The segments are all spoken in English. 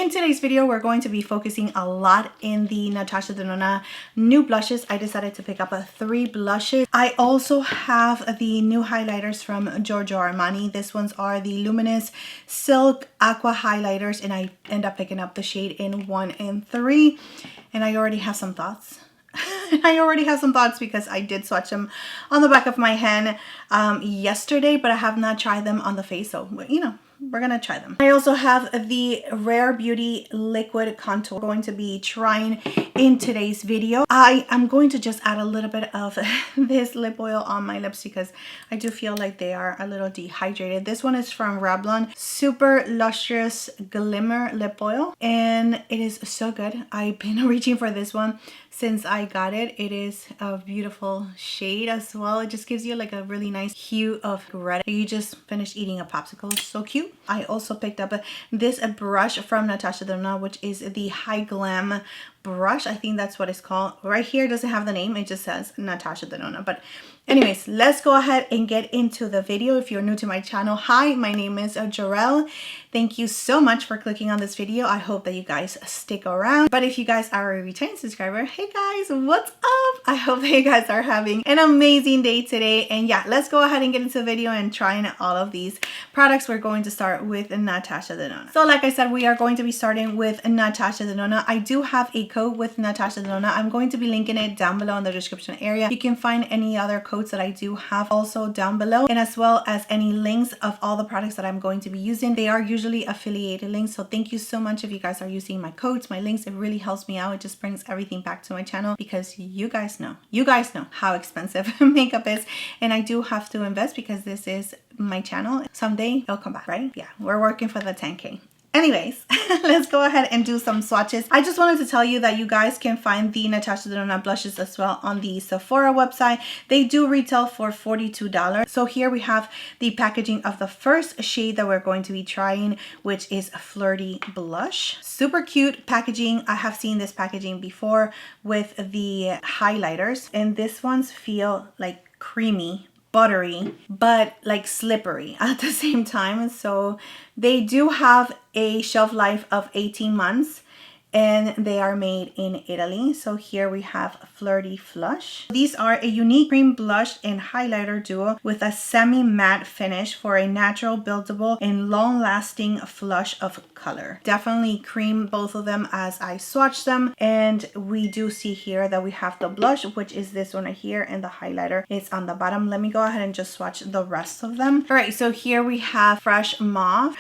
In today's video, we're going to be focusing a lot in the Natasha Denona new blushes. I decided to pick up 3 blushes. I also have the new highlighters from Giorgio Armani. These ones are the Luminous Silk Aqua highlighters, and I end up picking up the shade in 1 and 3. And I already have some thoughts. Because I did swatch them on the back of my hand yesterday, but I have not tried them on the face, so you know, we're gonna try them. I also have the Rare Beauty liquid contour going to be trying in today's video. I am going to just add a little bit of this lip oil on my lips because I do feel like they are a little dehydrated. This one is from Revlon, Super Lustrous Glimmer Lip Oil, and it is so good. I've been reaching for this one since I got it. It is a beautiful shade as well. It just gives you like a really nice hue of red. You just finished eating a popsicle. It's so cute. I also picked up this brush from Natasha Denona, which is the High Glam brush. I think that's what it's called. Right here it doesn't have the name. It just says Natasha Denona. But anyways, let's go ahead and get into the video. If you're new to my channel, hi, my name is Jarell. Thank you so much for clicking on this video. I hope that you guys stick around. But if you guys are a returning subscriber, hey guys, what's up? I hope that you guys are having an amazing day today. And yeah, let's go ahead and get into the video and trying all of these products. We're going to start with Natasha Denona. So like I said, we are going to be starting with Natasha Denona. I do have a code with Natasha Denona. I'm going to be linking it down below in the description area. You can find any other codes that I do have also down below, and as well as any links of all the products that I'm going to be using. They are usually affiliated links, so thank you so much if you guys are using my codes, my links. It really helps me out. It just brings everything back to my channel because you guys know how expensive makeup is, and I do have to invest because this is my channel. Someday it'll come back, right? Yeah, we're working for the 10K. Anyways, let's go ahead and do some swatches. I just wanted to tell you that you guys can find the Natasha Denona blushes as well on the Sephora website. They do retail for $42. So here we have the packaging of the first shade that we're going to be trying, which is Flirty Blush. Super cute packaging. I have seen this packaging before with the highlighters, and this ones feel like creamy, buttery, but like slippery at the same time. So they do have a shelf life of 18 months and they are made in Italy. So here we have Flirty Flush. These are a unique cream blush and highlighter duo with a semi-matte finish for a natural, buildable, and long-lasting flush of color. Definitely cream both of them as I swatch them. And we do see here that we have the blush, which is this one right here, and the highlighter is on the bottom. Let me go ahead and just swatch the rest of them. All right, so here we have Fresh Mauve.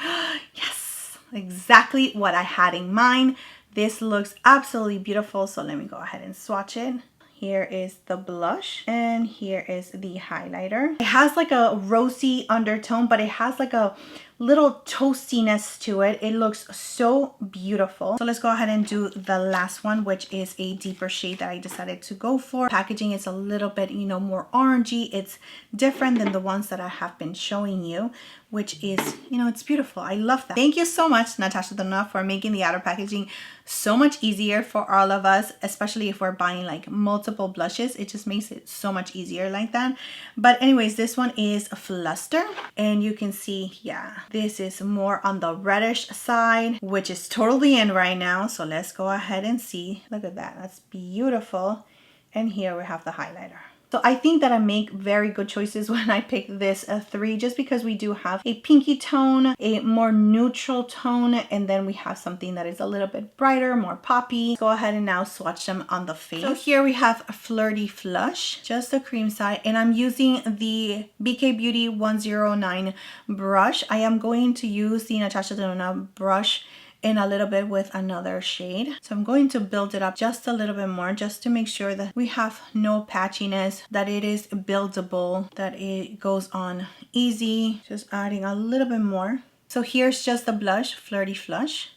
Yes, exactly what I had in mind. This looks absolutely beautiful, so let me go ahead and swatch it. Here is the blush and here is the highlighter. It has like a rosy undertone, but it has like a little toastiness to it. It looks so beautiful. So let's go ahead and do the last one, which is a deeper shade that I decided to go for. Packaging is a little bit, you know, more orangey. It's different than the ones that I have been showing you, which is, you know, it's beautiful. I love that. Thank you so much, Natasha Denona, for making the outer packaging so much easier for all of us, especially if we're buying like multiple blushes. It just makes it so much easier like that. But anyways, this one is Flustered, and you can see, yeah, this is more on the reddish side, which is totally in right now. So let's go ahead and see. Look at that. That's beautiful. And here we have the highlighter. So I think that I make very good choices when I pick this 3, just because we do have a pinky tone, a more neutral tone, and then we have something that is a little bit brighter, more poppy. Go ahead and now swatch them on the face. So here we have a Flirty Flush, just the cream side, and I'm using the BK Beauty 109 brush. I am going to use the Natasha Denona brush in a little bit with another shade. So I'm going to build it up just a little bit more, just to make sure that we have no patchiness, that it is buildable, that it goes on easy. Just adding a little bit more. So here's just the blush, Flirty Flush.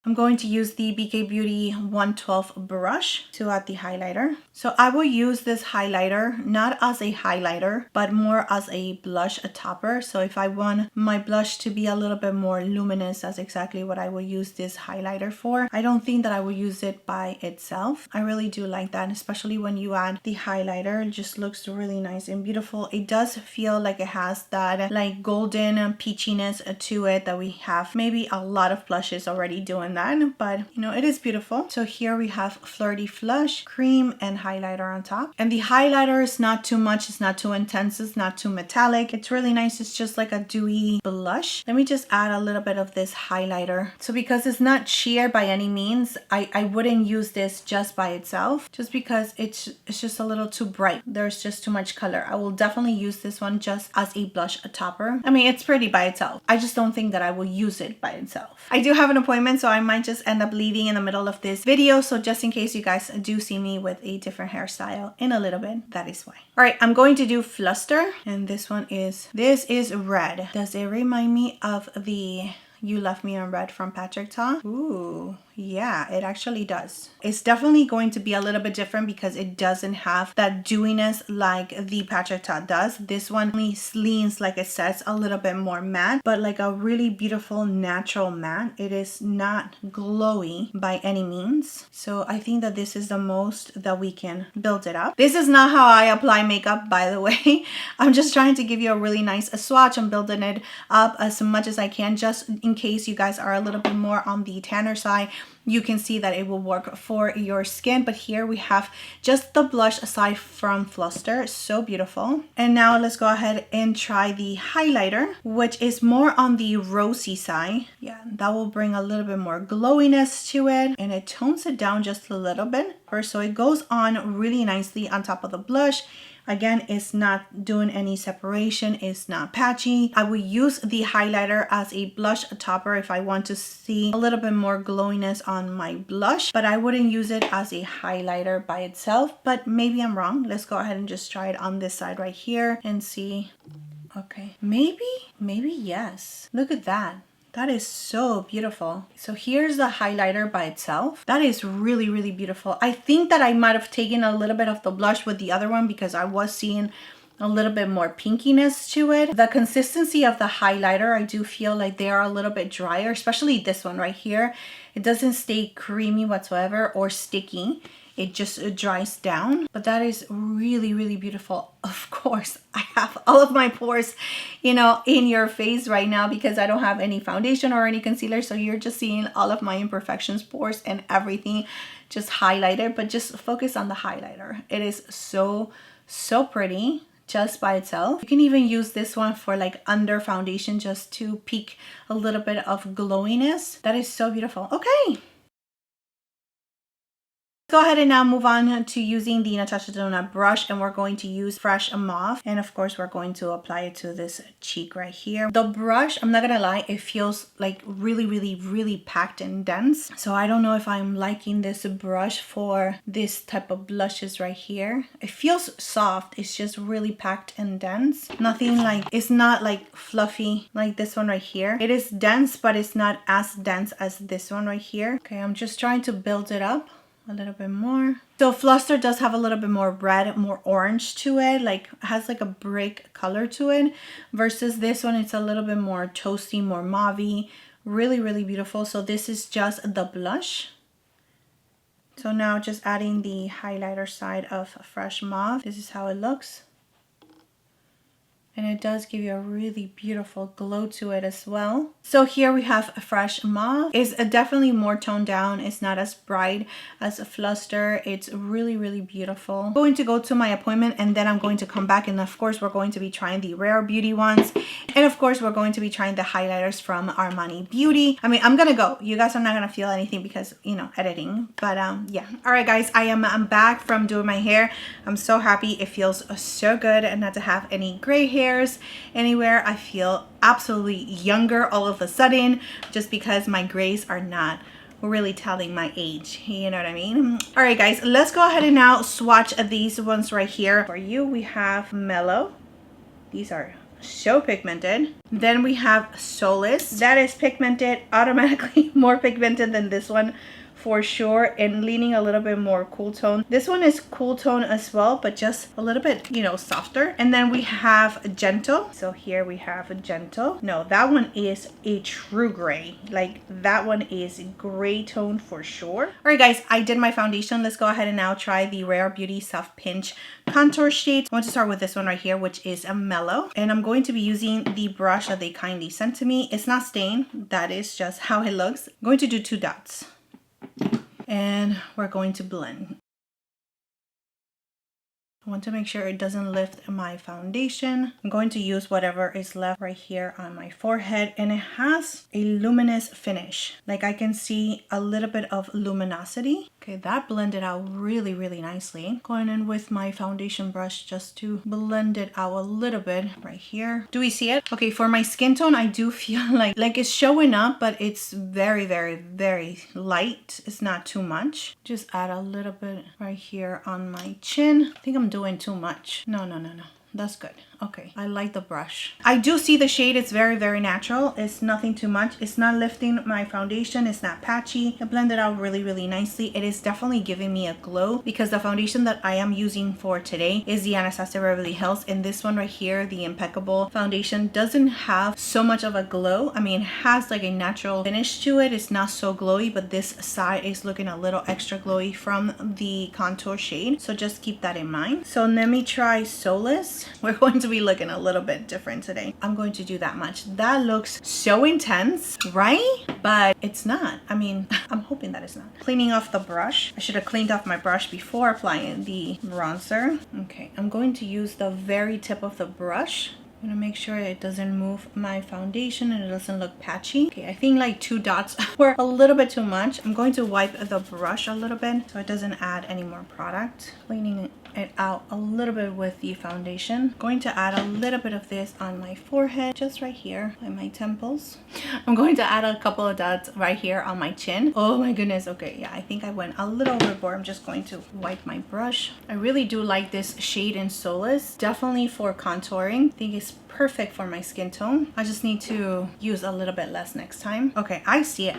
I'm going to use the BK Beauty 112 brush to add the highlighter. So I will use this highlighter not as a highlighter, but more as a blush topper. So if I want my blush to be a little bit more luminous, that's exactly what I will use this highlighter for. I don't think that I will use it by itself. I really do like that, especially when you add the highlighter. It just looks really nice and beautiful. It does feel like it has that like golden peachiness to it that we have maybe a lot of blushes already doing that, but you know, it is beautiful. So here we have Flirty Flush, cream, and highlighter on top. And the highlighter is not too much, it's not too intense, it's not too metallic. It's really nice. It's just like a dewy blush. Let me just add a little bit of this highlighter. So because it's not sheer by any means, I wouldn't use this just by itself, just because it's just a little too bright. There's just too much color. I will definitely use this one just as a blush topper. I mean, it's pretty by itself. I just don't think that I will use it by itself. I do have an appointment, so I might just end up leaving in the middle of this video. So just in case you guys do see me with a different hairstyle in a little bit, that is why. All right, I'm going to do Fluster, and this is red. Does it remind me of the You Left Me on Red from Patrick Ta? Ooh, yeah, it actually does. It's definitely going to be a little bit different because it doesn't have that dewiness like the Patrick Ta does. This one leans, like it says, a little bit more matte, but like a really beautiful natural matte. It is not glowy by any means. So I think that this is the most that we can build it up. This is not how I apply makeup, by the way. I'm just trying to give you a really nice swatch. I'm building it up as much as I can, just in case you guys are a little bit more on the tanner side. You can see that it will work for your skin. But here we have just the blush aside from Flustered. So beautiful. And now let's go ahead and try the highlighter, which is more on the rosy side. Yeah, that will bring a little bit more glowiness to it, and it tones it down just a little bit. So it goes on really nicely on top of the blush. Again, it's not doing any separation, it's not patchy. I will use the highlighter as a blush topper if I want to see a little bit more glowiness on my blush, but I wouldn't use it as a highlighter by itself, but maybe I'm wrong. Let's go ahead and just try it on this side right here and see. Okay, maybe yes. Look at that. That is so beautiful. So here's the highlighter by itself. That is really, really beautiful. I think that I might have taken a little bit of the blush with the other one because I was seeing a little bit more pinkiness to it. The consistency of the highlighter, I do feel like they are a little bit drier, especially this one right here. It doesn't stay creamy whatsoever or sticky. It just dries down, but that is really, really beautiful. Of course, I have all of my pores, you know, in your face right now because I don't have any foundation or any concealer. So you're just seeing all of my imperfections, pores, and everything just highlighted, but just focus on the highlighter. It is so, so pretty just by itself. You can even use this one for like under foundation just to peak a little bit of glowiness. That is so beautiful. Okay. Go ahead and now move on to using the Natasha Denona brush, and we're going to use Fresh Mauve, and of course we're going to apply it to this cheek right here. The brush, I'm not gonna lie, it feels like really, really, really packed and dense. So I don't know if I'm liking this brush for this type of blushes right here. It feels soft, it's just really packed and dense. Nothing like, it's not like fluffy like this one right here. It is dense, but it's not as dense as this one right here. Okay, I'm just trying to build it up a little bit more. So Flustered does have a little bit more red, more orange to it, like has like a brick color to it, versus this one it's a little bit more toasty, more mauve-y. Really, really beautiful. So this is just the blush. So now just adding the highlighter side of Fresh Mauve. This is how it looks. And it does give you a really beautiful glow to it as well. So here we have Fresh Mauve. It's definitely more toned down. It's not as bright as Fluster. It's really, really beautiful. I'm going to go to my appointment and then I'm going to come back, and of course we're going to be trying the Rare Beauty ones. And of course we're going to be trying the highlighters from Armani Beauty. I mean, I'm gonna go. You guys are not gonna feel anything because, you know, editing. But yeah. All right guys, I'm back from doing my hair. I'm so happy. It feels so good and not to have any gray hair anywhere. I feel absolutely younger all of a sudden just because my grays are not really telling my age, you know what I mean? All right guys, let's go ahead and now swatch these ones right here. For you, we have Mellow. These are so pigmented. Then we have Solace. That is pigmented, automatically more pigmented than this one for sure, and leaning a little bit more cool tone. This one is cool tone as well, but just a little bit, you know, softer. And then we have gentle. So here we have a gentle. No, that one is a true gray. Like that one is gray tone for sure. All right, guys, I did my foundation. Let's go ahead and now try the Rare Beauty Soft Pinch contour shade. I want to start with this one right here, which is a Mellow, and I'm going to be using the brush that they kindly sent to me. It's not stained. That is just how it looks. I'm going to do 2 dots, and we're going to blend. I want to make sure it doesn't lift my foundation. I'm going to use whatever is left right here on my forehead, and it has a luminous finish. Like I can see a little bit of luminosity. Okay, that blended out really, really nicely. Going in with my foundation brush just to blend it out a little bit right here. Do we see it? Okay, for my skin tone, I do feel like it's showing up, but it's very, very, very light. It's not too much. Just add a little bit right here on my chin. I think I'm doing too much. No. That's good. Okay, I like the brush. I do see the shade. It's very, very natural. It's nothing too much. It's not lifting my foundation. It's not patchy. It blended out really, really nicely. It is definitely giving me a glow, because the foundation that I am using for today is the Anastasia Beverly Hills, and this one right here, the Impeccable Foundation, doesn't have so much of a glow. I mean, it has like a natural finish to it. It's not so glowy, but this side is looking a little extra glowy from the contour shade, so just keep that in mind. So let me try Solace. We're going to be looking a little bit different today. I'm going to do that much. That looks so intense, right? But it's not. I mean, I'm hoping that it's not. Cleaning off the brush. I should have cleaned off my brush before applying the bronzer. Okay, I'm going to use the very tip of the brush. I'm gonna make sure it doesn't move my foundation and it doesn't look patchy. Okay, I think like 2 dots were a little bit too much. I'm going to wipe the brush a little bit so it doesn't add any more product. Cleaning it out a little bit with the foundation. Going to add a little bit of this on my forehead, just right here by my temples. I'm going to add a couple of dots right here on my chin. Oh my goodness. Okay, yeah, I think I went a little overboard. I'm just going to wipe my brush. I really do like this shade in Solace. Definitely for contouring. I think it's perfect for my skin tone. I just need to use a little bit less next time. Okay, I see it.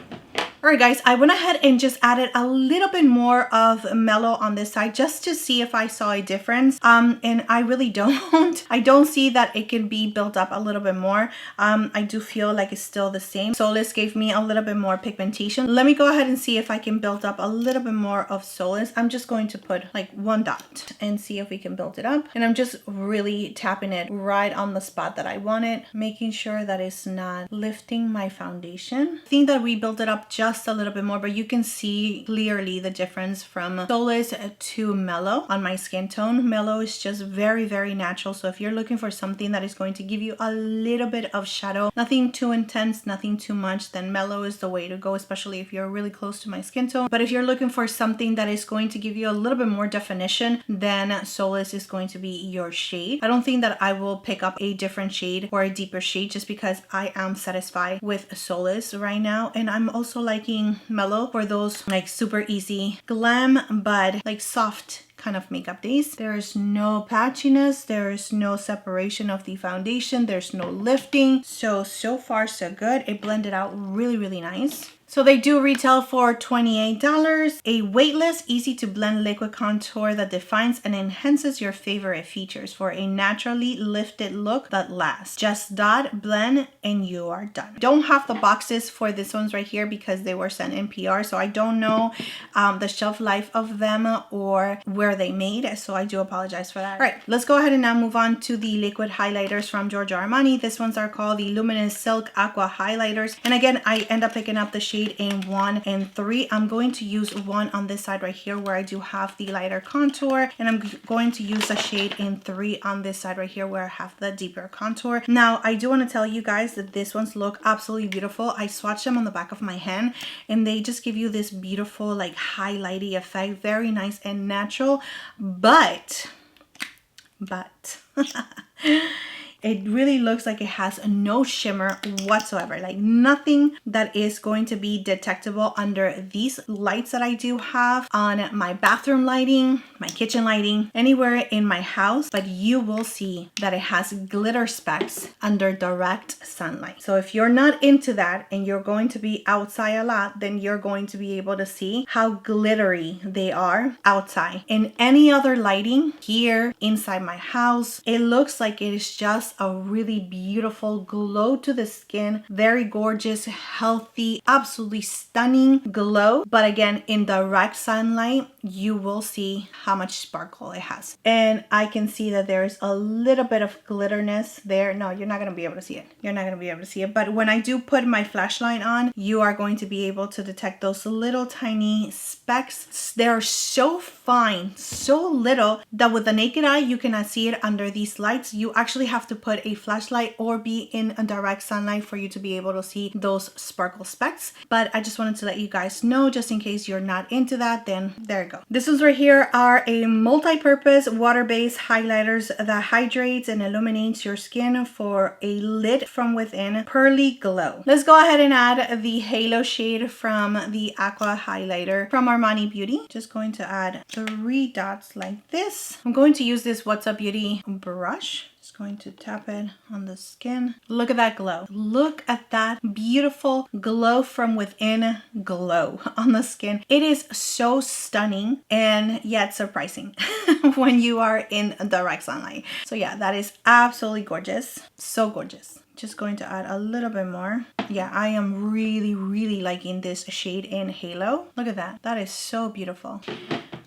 All right, guys, I went ahead and just added a little bit more of Mellow on this side just to see if I saw a difference. And I really don't. I don't see that it can be built up a little bit more. I do feel like it's still the same. Solace gave me a little bit more pigmentation. Let me go ahead and see if I can build up a little bit more of Solace. I'm just going to put like 1 dot and see if we can build it up. And I'm just really tapping it right on the spot that I want it, making sure that it's not lifting my foundation. I think that we built it up just a little bit more, but you can see clearly the difference from Solace to Mellow on my skin tone. Mellow is just very, very natural. So if you're looking for something that is going to give you a little bit of shadow, nothing too intense, nothing too much, then Mellow is the way to go, especially if you're really close to my skin tone. But if you're looking for something that is going to give you a little bit more definition, then Solace is going to be your shade. I don't think that I will pick up a different shade or a deeper shade just because I am satisfied with Solace right now. And I'm also liking Mellow for those like super easy glam but like soft kind of makeup days. There's no patchiness, there's no separation of the foundation, there's no lifting. So far so good. It blended out really, really nice. So they do retail for $28. A weightless, easy to blend liquid contour that defines and enhances your favorite features for a naturally lifted look that lasts. Just dot, blend, and you are done. Don't have the boxes for this ones right here because they were sent in PR, so I don't know the shelf life of them or where they made, so I do apologize for that. All right, let's go ahead and now move on to the liquid highlighters from Giorgio Armani. These ones are called the Luminous Silk Acqua highlighters, and again, I end up picking up the shade in 1 and 3. I'm going to use 1 on this side right here where I do have the lighter contour, and I'm going to use a shade in 3 on this side right here where I have the deeper contour. Now, I do want to tell you guys that these ones look absolutely beautiful. I swatched them on the back of my hand and they just give you this beautiful like highlighty effect, very nice and natural, but It really looks like it has no shimmer whatsoever, like nothing that is going to be detectable under these lights that I do have on my bathroom lighting, my kitchen lighting, anywhere in my house, but you will see that it has glitter specks under direct sunlight. So if you're not into that and you're going to be outside a lot, then you're going to be able to see how glittery they are outside. In any other lighting here inside my house, it looks like it is just a really beautiful glow to the skin, very gorgeous, healthy, absolutely stunning glow. But again, in direct sunlight, you will see how much sparkle it has. And I can see that there's a little bit of glitterness there. No, you're not going to be able to see it. You're not going to be able to see it. But when I do put my flashlight on, you are going to be able to detect those little tiny specks. They're so fine, so little, that with the naked eye, you cannot see it under these lights. You actually have to put a flashlight or be in a direct sunlight for you to be able to see those sparkle specks. But I just wanted to let you guys know, just in case you're not into that, then there you go. This ones right here are a multi-purpose water-based highlighters that hydrates and illuminates your skin for a lit from within pearly glow. Let's go ahead and add the Halo shade from the Acqua highlighter from Armani Beauty. Just going to add 3 dots like this. I'm going to use this What's Up Beauty brush. Just going to tap it on the skin. Look at that glow. Look at that beautiful glow from within glow on the skin. It is so stunning and yet surprising when you are in direct sunlight. So yeah, that is absolutely gorgeous. So gorgeous. Just going to add a little bit more. Yeah, I am really liking this shade in Halo. Look at that. That is so beautiful.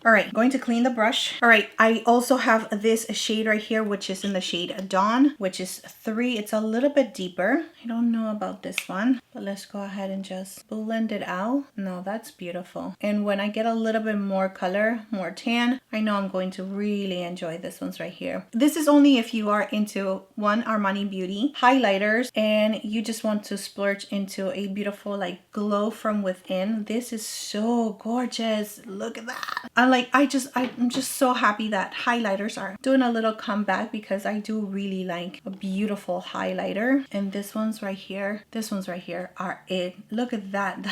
All right, going to clean the brush. All right, I also have this shade right here, which is in the shade Dawn, which is 3. It's a little bit deeper. I don't know about this one, but let's go ahead and just blend it out. No, that's beautiful. And when I get a little bit more color, more tan, I know I'm going to really enjoy this ones right here. This is only if you are into one Armani Beauty highlighters and you just want to splurge into a beautiful like glow from within. This is so gorgeous. Look at that. I'm just so happy that highlighters are doing a little comeback, because I do really like a beautiful highlighter. And this one's right here are it. Look at that.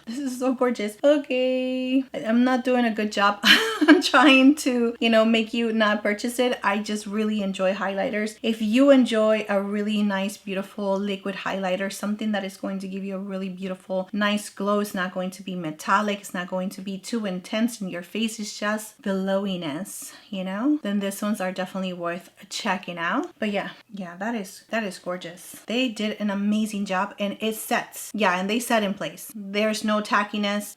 This is so gorgeous. Okay, I'm not doing a good job. I'm trying to, you know, make you not purchase it. I just really enjoy highlighters. If you enjoy a really nice, beautiful liquid highlighter, something that is going to give you a really beautiful, nice glow, it's not going to be metallic, it's not going to be too intense in your face, it's just glowiness, you know, then these ones are definitely worth checking out. But yeah, that is gorgeous. They did an amazing job, and it sets. Yeah, and they set in place. There's no tackiness.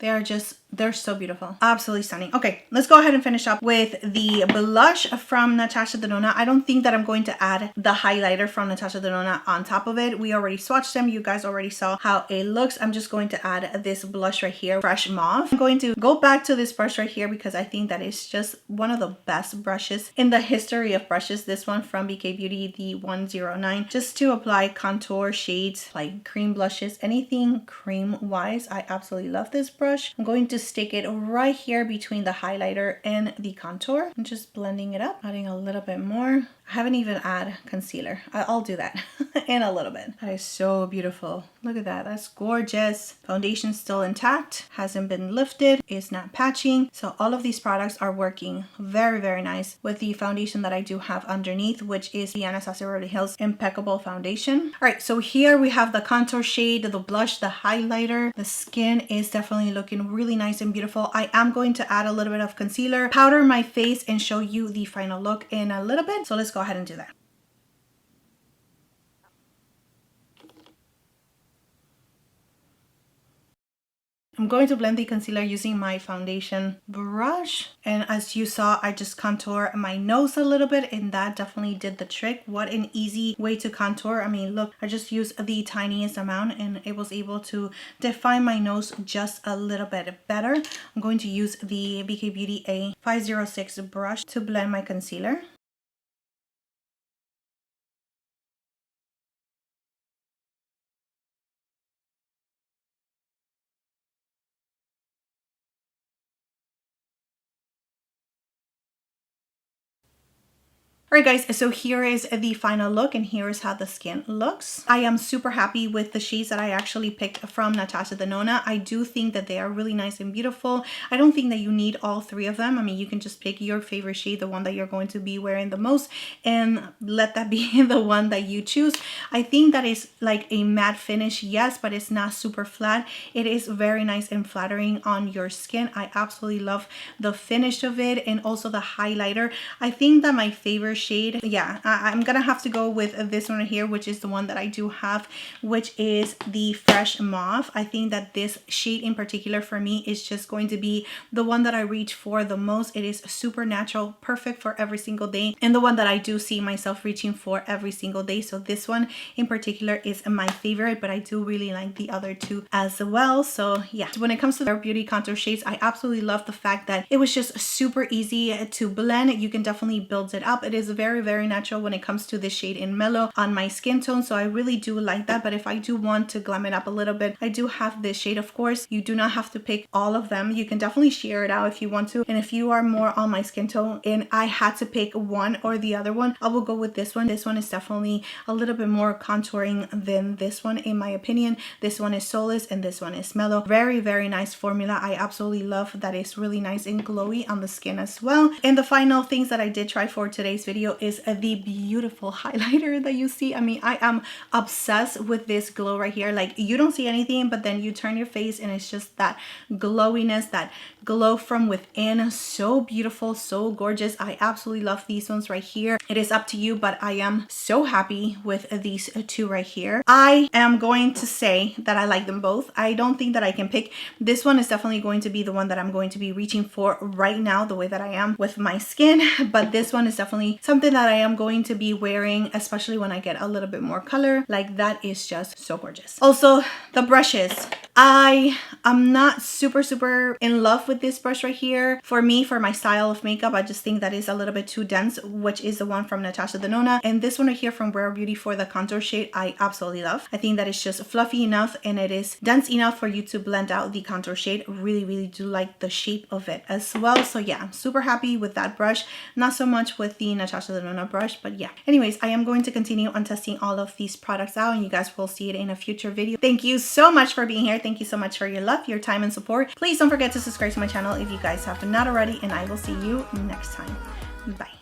They're so beautiful. Absolutely stunning. Okay, let's go ahead and finish up with the blush from Natasha Denona. I don't think that I'm going to add the highlighter from Natasha Denona on top of it. We already swatched them. You guys already saw how it looks. I'm just going to add this blush right here, Fresh Mauve. I'm going to go back to this brush right here because I think that is just one of the best brushes in the history of brushes. This one from BK Beauty, the 109, just to apply contour shades like cream blushes, anything cream wise. I absolutely love this brush. I'm going to stick it right here between the highlighter and the contour. I'm just blending it up, adding a little bit more. I haven't even added concealer. I'll do that in a little bit. That is so beautiful. Look at that. That's gorgeous. Foundation still intact, hasn't been lifted, is not patching. So all of these products are working very nice with the foundation that I do have underneath, which is the Anastasia Beverly Hills Impeccable Foundation. All right, so here we have the contour shade, the blush, the highlighter. The skin is definitely looking really nice and beautiful. I am going to add a little bit of concealer, powder my face, and show you the final look in a little bit. So let's go ahead and do that. I'm going to blend the concealer using my foundation brush, and as you saw, I just contour my nose a little bit, and that definitely did the trick. What an easy way to contour. I mean, look, I just used the tiniest amount and it was able to define my nose just a little bit better. I'm going to use the BK Beauty A506 brush to blend my concealer. Alright guys, so here is the final look and here is how the skin looks. I am super happy with the shades that I actually picked from Natasha Denona. I do think that they are really nice and beautiful. I don't think that you need all three of them. I mean, you can just pick your favorite shade, the one that you're going to be wearing the most, and let that be the one that you choose. I think that is like a matte finish, yes, but it's not super flat. It is very nice and flattering on your skin. I absolutely love the finish of it and also the highlighter. I think that my favorite shade, yeah, I'm gonna have to go with this one right here, which is the one that I do have, which is the Fresh Mauve. I think that this shade in particular for me is just going to be the one that I reach for the most. It is super natural, perfect for every single day, and the one that I do see myself reaching for every single day. So this one in particular is my favorite, but I do really like the other two as well. So yeah, when it comes to their beauty contour shades, I absolutely love the fact that it was just super easy to blend. You can definitely build it up. It is very natural when it comes to this shade in Mellow on my skin tone, so I really do like that. But if I do want to glam it up a little bit, I do have this shade. Of course, you do not have to pick all of them. You can definitely share it out if you want to, and if you are more on my skin tone and I had to pick one or the other one, I will go with this one. This one is definitely a little bit more contouring than this one in my opinion. This one is Solace and this one is Mellow. Very nice formula. I absolutely love that. It's really nice and glowy on the skin as well. And the final things that I did try for today's video is the beautiful highlighter that you see. I mean, I am obsessed with this glow right here. Like, you don't see anything, but then you turn your face and it's just that glowiness, that glow from within. So beautiful, so gorgeous. I absolutely love these ones right here. It is up to you, but I am so happy with these two right here. I am going to say that I like them both. I don't think that I can pick. This one is definitely going to be the one that I'm going to be reaching for right now, the way that I am with my skin, but this one is definitely something that I am going to be wearing, especially when I get a little bit more color. Like, that is just so gorgeous. Also, the brushes. I am not super in love with this brush right here. For me, for my style of makeup, I just think that is a little bit too dense, which is the one from Natasha Denona. And this one right here from Rare Beauty for the contour shade, I absolutely love. I think that it's just fluffy enough and it is dense enough for you to blend out the contour shade. Really do like the shape of it as well. So yeah, I'm super happy with that brush. Not so much with the Natasha Denona brush, but yeah. Anyways, I am going to continue on testing all of these products out and you guys will see it in a future video. Thank you so much for being here. Thank you so much for your love, your time, and support. Please don't forget to subscribe to my channel if you guys have not already, and I will see you next time. Bye.